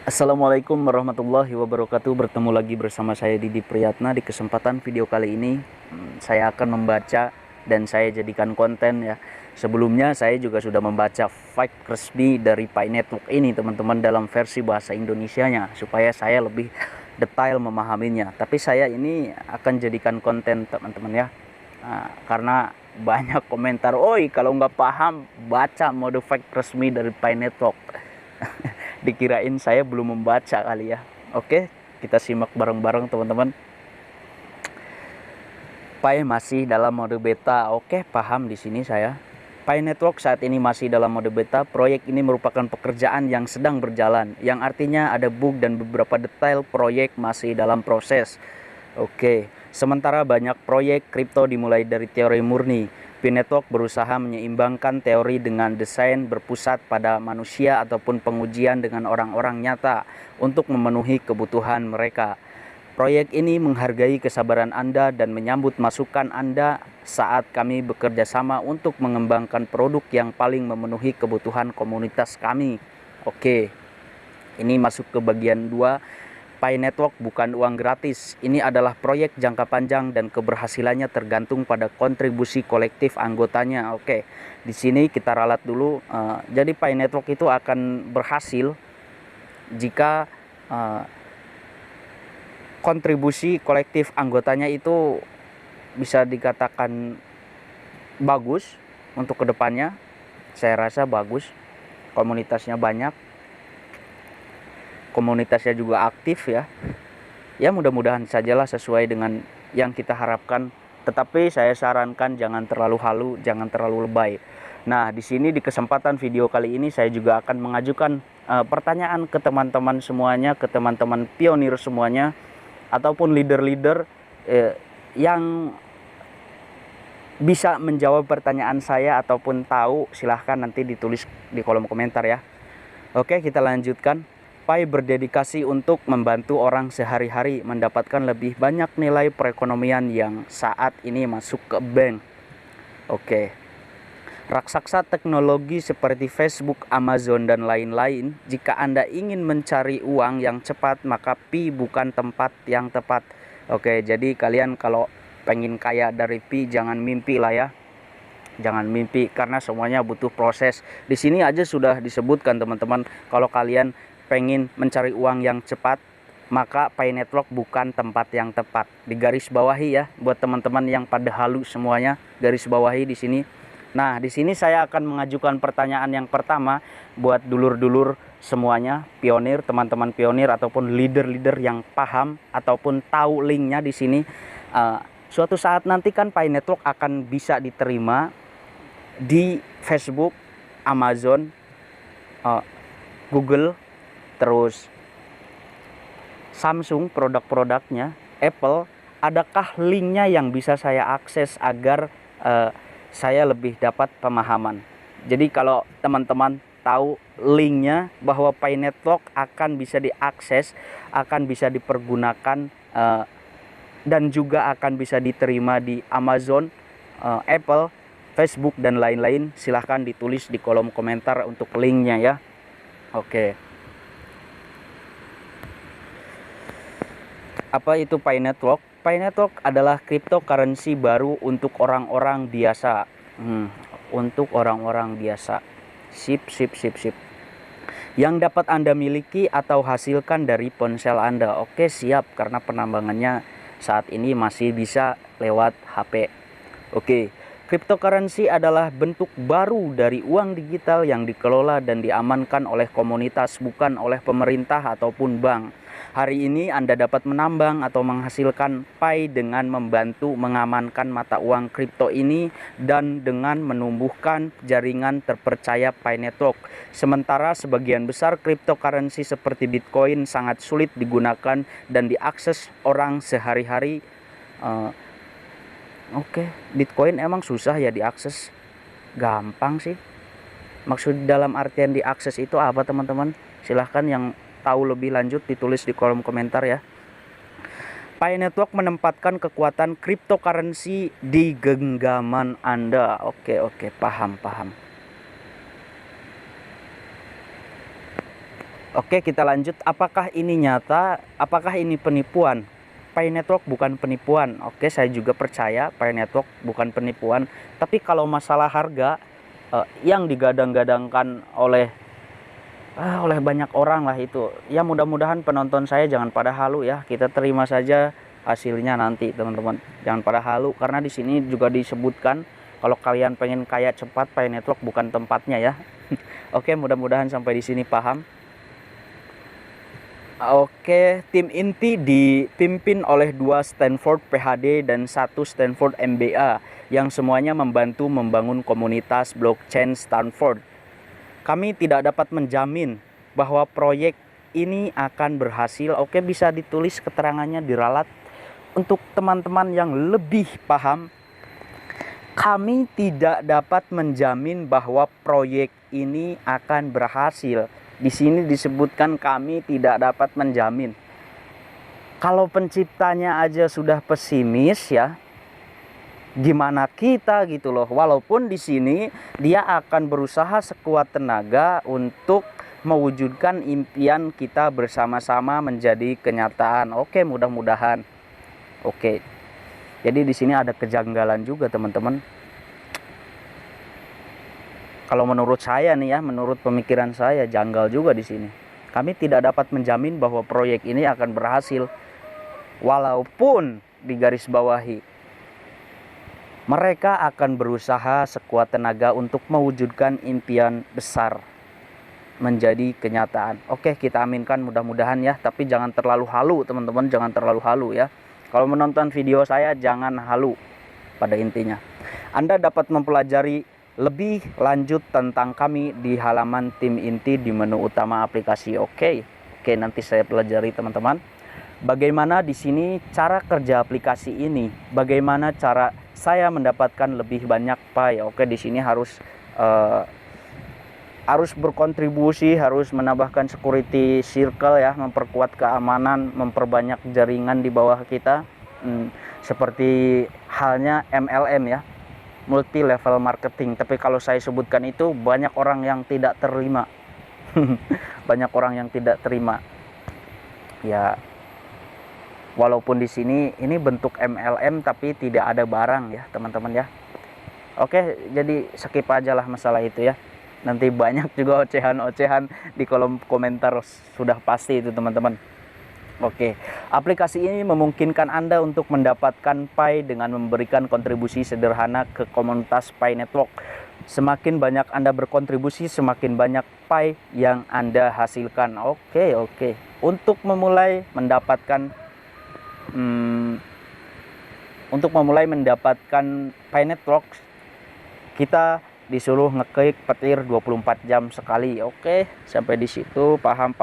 Assalamualaikum warahmatullahi wabarakatuh. Bertemu lagi bersama saya Didi Priyatna. Di kesempatan video kali ini saya akan membaca dan saya jadikan konten ya. Sebelumnya saya juga sudah membaca file resmi dari Pi Network ini teman-teman, dalam versi bahasa Indonesianya supaya saya lebih detail memahaminya. Tapi saya ini akan jadikan konten teman-teman ya. Karena banyak komentar, "Oi, kalau nggak paham baca mode file resmi dari Pi Network." Dikirain saya belum membaca kali ya. Oke, kita simak bareng-bareng teman-teman. Pi masih dalam mode beta. Oke, paham di sini saya. Pi Network saat ini masih dalam mode beta. Proyek ini merupakan pekerjaan yang sedang berjalan, yang artinya ada bug dan beberapa detail proyek masih dalam proses. Oke, sementara banyak proyek kripto dimulai dari teori murni, Pi Network berusaha menyeimbangkan teori dengan desain berpusat pada manusia ataupun pengujian dengan orang-orang nyata untuk memenuhi kebutuhan mereka. Proyek ini menghargai kesabaran Anda dan menyambut masukan Anda saat kami bekerja sama untuk mengembangkan produk yang paling memenuhi kebutuhan komunitas kami. Oke, ini masuk ke bagian 2. Pi Network bukan uang gratis. Ini adalah proyek jangka panjang dan keberhasilannya tergantung pada kontribusi kolektif anggotanya. Oke, di sini kita ralat dulu. Jadi Pi Network itu akan berhasil jika kontribusi kolektif anggotanya itu bisa dikatakan bagus untuk kedepannya. Saya rasa bagus. Komunitasnya banyak. Komunitasnya juga aktif ya. Ya mudah-mudahan sajalah sesuai dengan yang kita harapkan. Tetapi saya sarankan jangan terlalu halu, jangan terlalu lebay. Nah, di sini di kesempatan video kali ini saya juga akan mengajukan pertanyaan ke teman-teman semuanya, ke teman-teman pionir semuanya, ataupun leader-leader yang bisa menjawab pertanyaan saya ataupun tahu, silahkan nanti ditulis di kolom komentar ya. Oke, kita lanjutkan. Pi berdedikasi untuk membantu orang sehari-hari mendapatkan lebih banyak nilai perekonomian yang saat ini masuk ke bank. Oke. Raksasa teknologi seperti Facebook, Amazon, dan lain-lain, jika Anda ingin mencari uang yang cepat, maka Pi bukan tempat yang tepat. Oke, jadi kalian kalau pengen kaya dari Pi, jangan mimpi lah ya. Jangan mimpi, karena semuanya butuh proses. Di sini aja sudah disebutkan teman-teman, kalau kalian pengen mencari uang yang cepat, maka Pi Network bukan tempat yang tepat. Digaris bawahi ya, buat teman-teman yang pada halu semuanya, garis bawahi di sini. Nah, di sini saya akan mengajukan pertanyaan yang pertama buat dulur-dulur semuanya, pionir, teman-teman pionir ataupun leader-leader yang paham ataupun tahu linknya di sini. Suatu saat nanti kan Pi Network akan bisa diterima di Facebook, Amazon, Google, terus Samsung produk-produknya, Apple. Adakah linknya yang bisa saya akses agar saya lebih dapat pemahaman? Jadi kalau teman-teman tahu linknya bahwa Pi Network akan bisa diakses, akan bisa dipergunakan, dan juga akan bisa diterima di Amazon, Apple, Facebook, dan lain-lain, silahkan ditulis di kolom komentar untuk linknya ya. Oke. Apa itu Pi Network? Pi Network adalah cryptocurrency baru untuk orang-orang biasa. Untuk orang-orang biasa. Sip. Yang dapat Anda miliki atau hasilkan dari ponsel Anda. Oke, siap, karena penambangannya saat ini masih bisa lewat HP. Oke. Cryptocurrency adalah bentuk baru dari uang digital yang dikelola dan diamankan oleh komunitas, bukan oleh pemerintah ataupun bank. Hari ini Anda dapat menambang atau menghasilkan Pi dengan membantu mengamankan mata uang kripto ini dan dengan menumbuhkan jaringan terpercaya Pi Network. Sementara sebagian besar cryptocurrency seperti Bitcoin sangat sulit digunakan dan diakses orang sehari-hari. Oke, Bitcoin emang susah ya diakses? Gampang sih. Maksud dalam artian diakses itu apa teman-teman? Silahkan yang tahu lebih lanjut ditulis di kolom komentar ya. Pi Network menempatkan kekuatan cryptocurrency di genggaman Anda. Oke, paham. Oke, kita lanjut. Apakah ini nyata? Apakah ini penipuan? Pi Network bukan penipuan. Oke, saya juga percaya Pi Network bukan penipuan. Tapi kalau masalah harga yang digadang-gadangkan oleh banyak orang lah itu, ya mudah-mudahan penonton saya jangan pada halu ya. Kita terima saja hasilnya nanti, teman-teman. Jangan pada halu, karena di sini juga disebutkan kalau kalian pengen kaya cepat, Pi Network bukan tempatnya ya. Oke, mudah-mudahan sampai di sini paham. Oke, tim inti dipimpin oleh 2 Stanford PhD dan 1 Stanford MBA yang semuanya membantu membangun komunitas blockchain Stanford. Kami tidak dapat menjamin bahwa proyek ini akan berhasil. Oke, bisa ditulis keterangannya, diralat. Untuk teman-teman yang lebih paham, kami tidak dapat menjamin bahwa proyek ini akan berhasil. Di sini disebutkan kami tidak dapat menjamin. Kalau penciptanya aja sudah pesimis ya, gimana kita gitu loh. Walaupun di sini dia akan berusaha sekuat tenaga untuk mewujudkan impian kita bersama-sama menjadi kenyataan. Oke, mudah-mudahan. Oke. Jadi di sini ada kejanggalan juga, teman-teman. Kalau menurut saya nih ya, menurut pemikiran saya janggal juga di sini. Kami tidak dapat menjamin bahwa proyek ini akan berhasil, walaupun digarisbawahi mereka akan berusaha sekuat tenaga untuk mewujudkan impian besar menjadi kenyataan. Oke, kita aminkan mudah-mudahan ya, tapi jangan terlalu halu teman-teman, jangan terlalu halu ya. Kalau menonton video saya jangan halu pada intinya. Anda dapat mempelajari lebih lanjut tentang kami di halaman tim inti di menu utama aplikasi. Oke, nanti saya pelajari teman-teman. Bagaimana di sini cara kerja aplikasi ini? Bagaimana cara saya mendapatkan lebih banyak Pi? Oke, di sini harus berkontribusi, harus menambahkan security circle ya, memperkuat keamanan, memperbanyak jaringan di bawah kita. Seperti halnya MLM ya, multi level marketing. Tapi kalau saya sebutkan itu banyak orang yang tidak terima. Banyak orang yang tidak terima. Ya, walaupun di sini ini bentuk MLM tapi tidak ada barang ya, teman-teman ya. Oke, jadi skip aja lah masalah itu ya. Nanti banyak juga ocehan-ocehan di kolom komentar, sudah pasti itu, teman-teman. Oke, aplikasi ini memungkinkan Anda untuk mendapatkan Pi dengan memberikan kontribusi sederhana ke komunitas Pi Network. Semakin banyak Anda berkontribusi, semakin banyak Pi yang Anda hasilkan. Oke. Untuk memulai mendapatkan Pi Network, kita disuruh ngeklik petir 24 jam sekali. Oke, sampai di situ paham.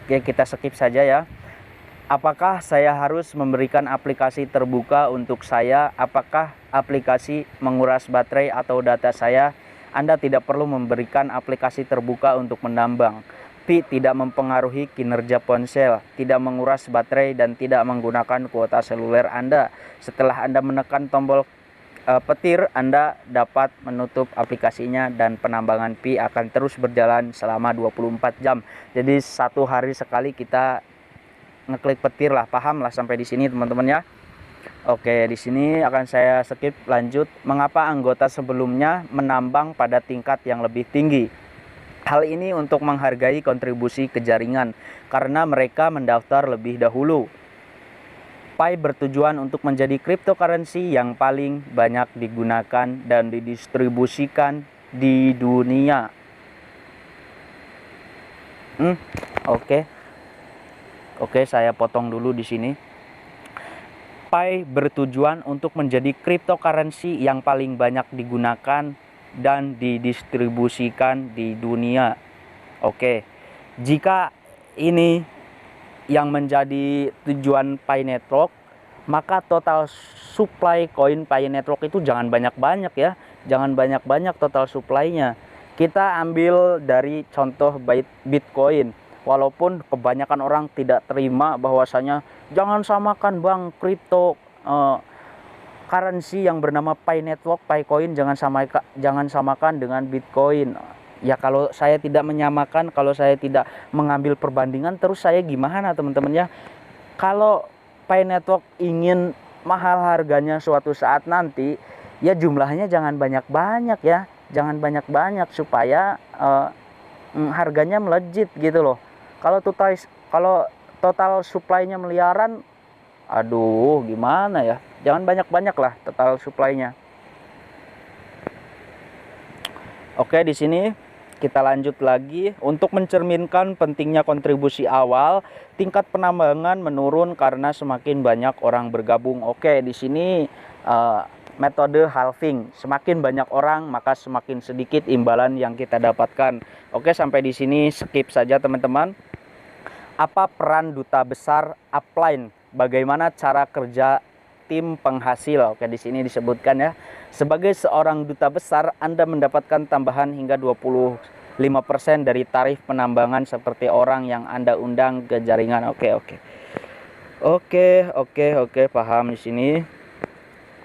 Oke, kita skip saja ya. Apakah saya harus memberikan aplikasi terbuka untuk saya? Apakah aplikasi menguras baterai atau data saya? Anda tidak perlu memberikan aplikasi terbuka untuk menambang. Pi tidak mempengaruhi kinerja ponsel, tidak menguras baterai, dan tidak menggunakan kuota seluler Anda. Setelah Anda menekan tombol petir, Anda dapat menutup aplikasinya dan penambangan Pi akan terus berjalan selama 24 jam. Jadi 1 hari sekali kita ngeklik petir lah, paham lah sampai di sini teman-teman ya. Oke, di sini akan saya skip lanjut. Mengapa anggota sebelumnya menambang pada tingkat yang lebih tinggi? Hal ini untuk menghargai kontribusi ke jaringan karena mereka mendaftar lebih dahulu. Pi bertujuan untuk menjadi cryptocurrency yang paling banyak digunakan dan didistribusikan di dunia. Oke, saya potong dulu di sini. Pi bertujuan untuk menjadi cryptocurrency yang paling banyak digunakan dan didistribusikan di dunia. Oke, jika ini yang menjadi tujuan Pi Network, maka total supply koin Pi Network itu jangan banyak-banyak ya. Jangan banyak-banyak total supply-nya. Kita ambil dari contoh Bitcoin. Walaupun kebanyakan orang tidak terima bahwasanya jangan samakan bang kripto currency yang bernama Pi Network, Pi Coin jangan samakan dengan Bitcoin. Ya kalau saya tidak menyamakan, kalau saya tidak mengambil perbandingan, terus saya gimana teman-teman ya? Kalau Pi Network ingin mahal harganya suatu saat nanti, ya jumlahnya jangan banyak-banyak ya, jangan banyak-banyak supaya harganya melejit gitu loh. Kalau total supply-nya miliaran, aduh gimana ya? Jangan banyak-banyak lah total supply-nya. Oke, di sini kita lanjut lagi. Untuk mencerminkan pentingnya kontribusi awal, tingkat penambangan menurun karena semakin banyak orang bergabung. Oke, di sini metode halving. Semakin banyak orang, maka semakin sedikit imbalan yang kita dapatkan. Oke, sampai di sini skip saja teman-teman. Apa peran duta besar upline? Bagaimana cara kerja tim penghasil? Oke, di sini disebutkan ya. Sebagai seorang duta besar, Anda mendapatkan tambahan hingga 25% dari tarif penambangan seperti orang yang Anda undang ke jaringan. Oke, paham di sini.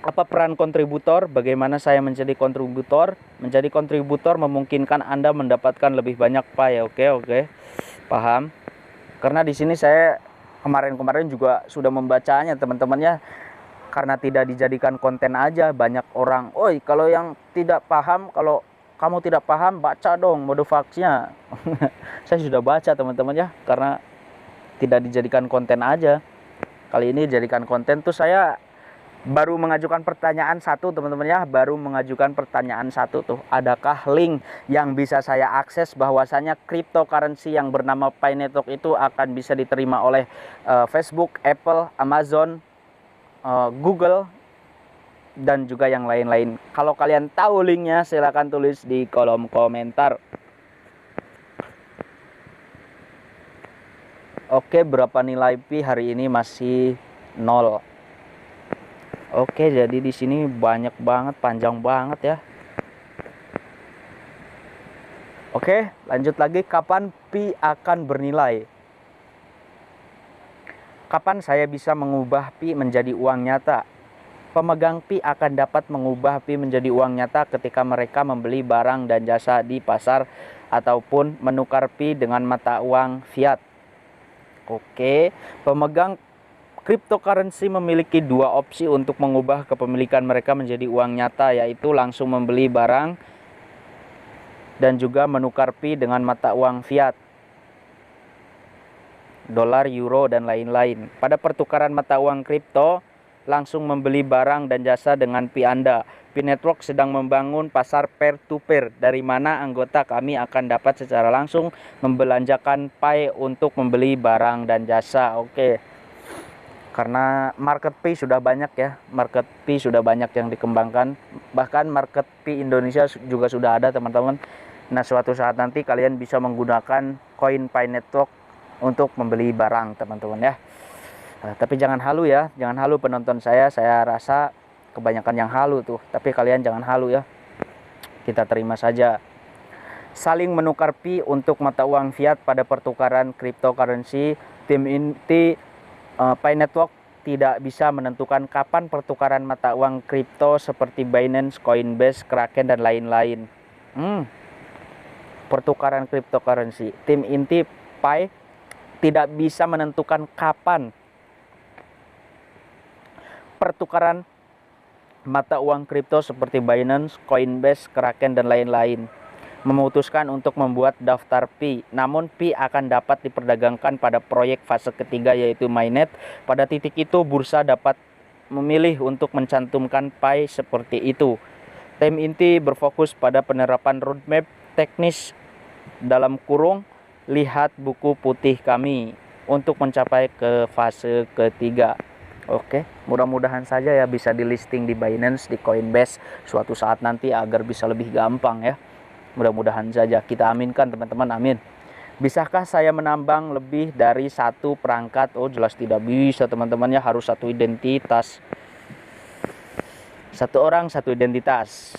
Apa peran kontributor? Bagaimana saya menjadi kontributor? Menjadi kontributor memungkinkan Anda mendapatkan lebih banyak Pi. Oke, paham. Karena di sini saya kemarin juga sudah membacanya teman-teman ya. Karena tidak dijadikan konten aja, banyak orang, oi kalau yang tidak paham, kalau kamu tidak paham, baca dong mode faxnya. Saya sudah baca teman-teman ya, karena tidak dijadikan konten aja. Kali ini dijadikan konten tuh saya baru mengajukan pertanyaan satu teman-teman ya, baru mengajukan pertanyaan satu tuh, adakah link yang bisa saya akses bahwasanya cryptocurrency yang bernama Pi Network itu akan bisa diterima oleh Facebook, Apple, Amazon, Google, dan juga yang lain-lain. Kalau kalian tahu linknya, silahkan tulis di kolom komentar. Oke, berapa nilai Pi hari ini? Masih 0. Oke, jadi di sini banyak banget, panjang banget ya. Oke, lanjut lagi. Kapan Pi akan bernilai? Kapan saya bisa mengubah Pi menjadi uang nyata? Pemegang Pi akan dapat mengubah Pi menjadi uang nyata ketika mereka membeli barang dan jasa di pasar ataupun menukar Pi dengan mata uang fiat. Oke, pemegang cryptocurrency memiliki dua opsi untuk mengubah kepemilikan mereka menjadi uang nyata, yaitu langsung membeli barang dan juga menukar Pi dengan mata uang fiat, dolar, euro, dan lain-lain. Pada pertukaran mata uang kripto, langsung membeli barang dan jasa dengan Pi Anda. Pi Network sedang membangun pasar peer-to-peer, dari mana anggota kami akan dapat secara langsung membelanjakan Pi untuk membeli barang dan jasa. Oke, karena market Pi sudah banyak ya, market Pi sudah banyak yang dikembangkan. Bahkan market Pi Indonesia juga sudah ada teman-teman. Nah, suatu saat nanti kalian bisa menggunakan koin Pi Network untuk membeli barang teman-teman ya. Tapi jangan halu ya, jangan halu penonton saya rasa kebanyakan yang halu tuh, tapi kalian jangan halu ya, kita terima saja. Saling menukar Pi untuk mata uang fiat pada pertukaran cryptocurrency. Tim inti Pi Network tidak bisa menentukan kapan pertukaran mata uang kripto seperti Binance, Coinbase, Kraken, dan lain-lain. Pertukaran cryptocurrency, tim inti Pi tidak bisa menentukan kapan pertukaran mata uang kripto seperti Binance, Coinbase, Kraken, dan lain-lain. Memutuskan untuk membuat daftar Pi. Namun Pi akan dapat diperdagangkan pada proyek fase ketiga, yaitu mainnet. Pada titik itu bursa dapat memilih untuk mencantumkan Pi seperti itu. Tim inti berfokus pada penerapan roadmap teknis dalam kurung lihat buku putih kami untuk mencapai ke fase ketiga. Oke, mudah-mudahan saja ya bisa di listing di Binance, di Coinbase suatu saat nanti agar bisa lebih gampang ya. Mudah-mudahan saja, kita aminkan teman-teman, amin. Bisakah saya menambang lebih dari satu perangkat? Oh, jelas tidak bisa teman-teman ya, harus satu identitas. Satu orang, satu identitas.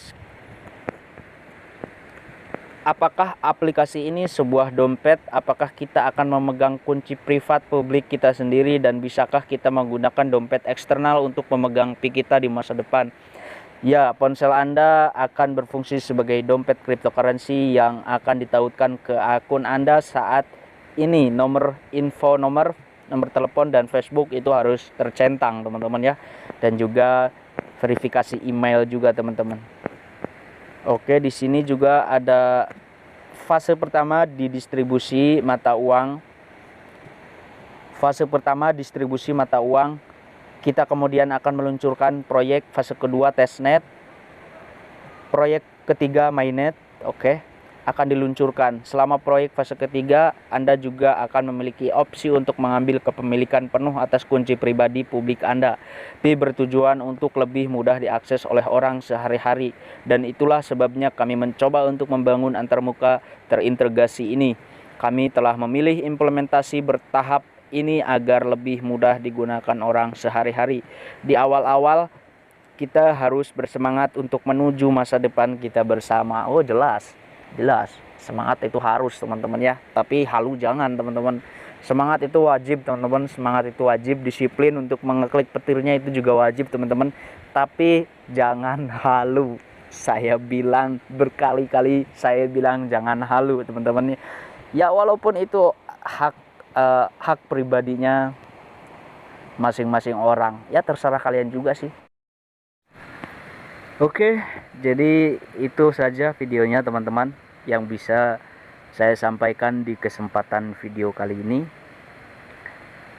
Apakah aplikasi ini sebuah dompet? Apakah kita akan memegang kunci privat publik kita sendiri, dan bisakah kita menggunakan dompet eksternal untuk memegang Pi kita di masa depan? Ya, ponsel Anda akan berfungsi sebagai dompet cryptocurrency yang akan ditautkan ke akun Anda saat ini. Nomor telepon dan Facebook itu harus tercentang, teman-teman ya. Dan juga verifikasi email juga, teman-teman. Oke, di sini juga ada fase pertama di distribusi mata uang. Fase pertama distribusi mata uang. Kita kemudian akan meluncurkan proyek fase kedua testnet. Proyek ketiga mainnet, akan diluncurkan. Selama proyek fase ketiga, Anda juga akan memiliki opsi untuk mengambil kepemilikan penuh atas kunci pribadi publik Anda. Pi bertujuan untuk lebih mudah diakses oleh orang sehari-hari. Dan itulah sebabnya kami mencoba untuk membangun antarmuka terintegrasi ini. Kami telah memilih implementasi bertahap ini agar lebih mudah digunakan orang sehari-hari. Di awal-awal kita harus bersemangat untuk menuju masa depan kita bersama. Oh, jelas semangat itu harus, teman-teman ya, tapi halu jangan, teman-teman. Semangat itu wajib, teman-teman. Semangat itu wajib. Disiplin untuk mengeklik petirnya itu juga wajib, teman-teman, tapi jangan halu. Saya bilang berkali-kali, saya bilang jangan halu, teman-teman ya. Walaupun itu hak pribadinya masing-masing orang, ya terserah kalian juga sih. Oke, jadi itu saja videonya, teman-teman, yang bisa saya sampaikan di kesempatan video kali ini.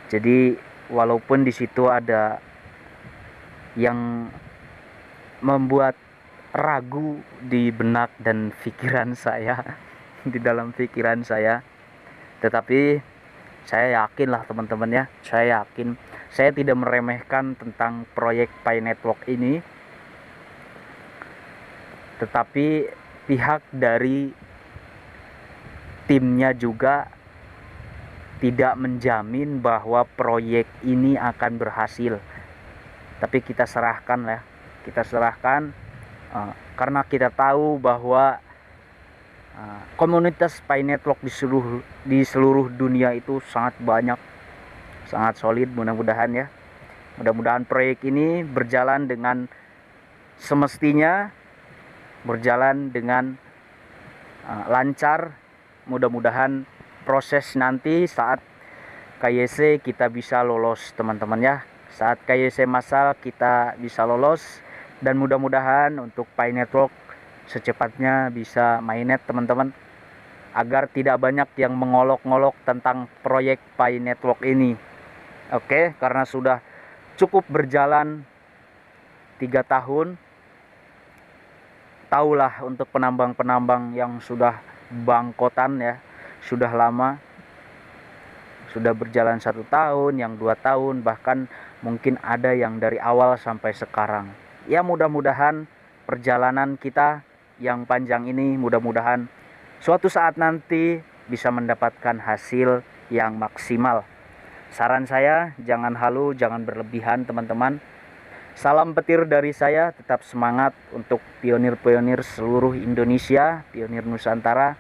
Jadi walaupun di situ ada yang membuat ragu di benak dan pikiran saya, di dalam pikiran saya, tetapi saya yakin lah, teman-teman ya, saya yakin, saya tidak meremehkan tentang proyek Pi Network ini, tetapi pihak dari timnya juga tidak menjamin bahwa proyek ini akan berhasil. Tapi kita serahkan lah, karena kita tahu bahwa komunitas Pi Network di seluruh dunia itu sangat banyak, sangat solid. Mudah-mudahan proyek ini berjalan dengan semestinya, berjalan dengan lancar. Mudah-mudahan proses nanti saat KYC kita bisa lolos, teman-teman ya. Saat KYC massal kita bisa lolos, dan mudah-mudahan untuk Pi Network secepatnya bisa mainnet, teman-teman, agar tidak banyak yang mengolok-ngolok tentang proyek Pi Network ini. Karena sudah cukup berjalan 3 tahun. Taulah untuk penambang-penambang yang sudah bangkotan ya, sudah lama, sudah berjalan 1 tahun, yang 2 tahun, bahkan mungkin ada yang dari awal sampai sekarang. Ya, mudah-mudahan perjalanan kita yang panjang ini, mudah-mudahan suatu saat nanti bisa mendapatkan hasil yang maksimal. Saran saya, jangan halu, jangan berlebihan, teman-teman. Salam petir dari saya, tetap semangat untuk pionir-pionir seluruh Indonesia, pionir Nusantara.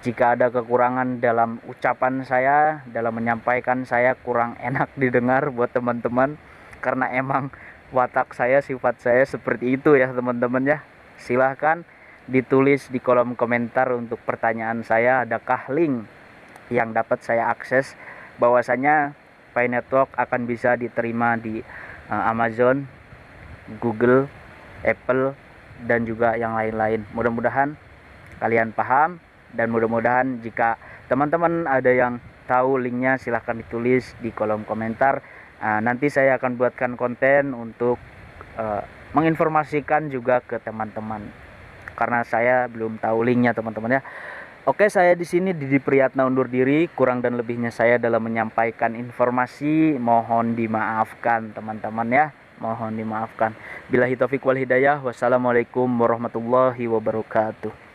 Jika ada kekurangan dalam ucapan saya, dalam menyampaikan, saya kurang enak didengar buat teman-teman, karena emang watak saya, sifat saya seperti itu ya, teman-teman ya. Silahkan ditulis di kolom komentar untuk pertanyaan saya. Adakah link yang dapat saya akses? Bahwasanya Pi Network akan bisa diterima di Amazon, Google, Apple, dan juga yang lain-lain. Mudah-mudahan kalian paham, dan mudah-mudahan jika teman-teman ada yang tahu linknya, silahkan ditulis di kolom komentar. Nanti saya akan buatkan konten untuk menginformasikan juga ke teman-teman, karena saya belum tahu linknya, teman-teman ya. Oke, saya di sini Didi Priyatna undur diri. Kurang dan lebihnya saya dalam menyampaikan informasi mohon dimaafkan, teman-teman ya. Mohon dimaafkan. Billahi taufik wal hidayah. Wassalamualaikum warahmatullahi wabarakatuh.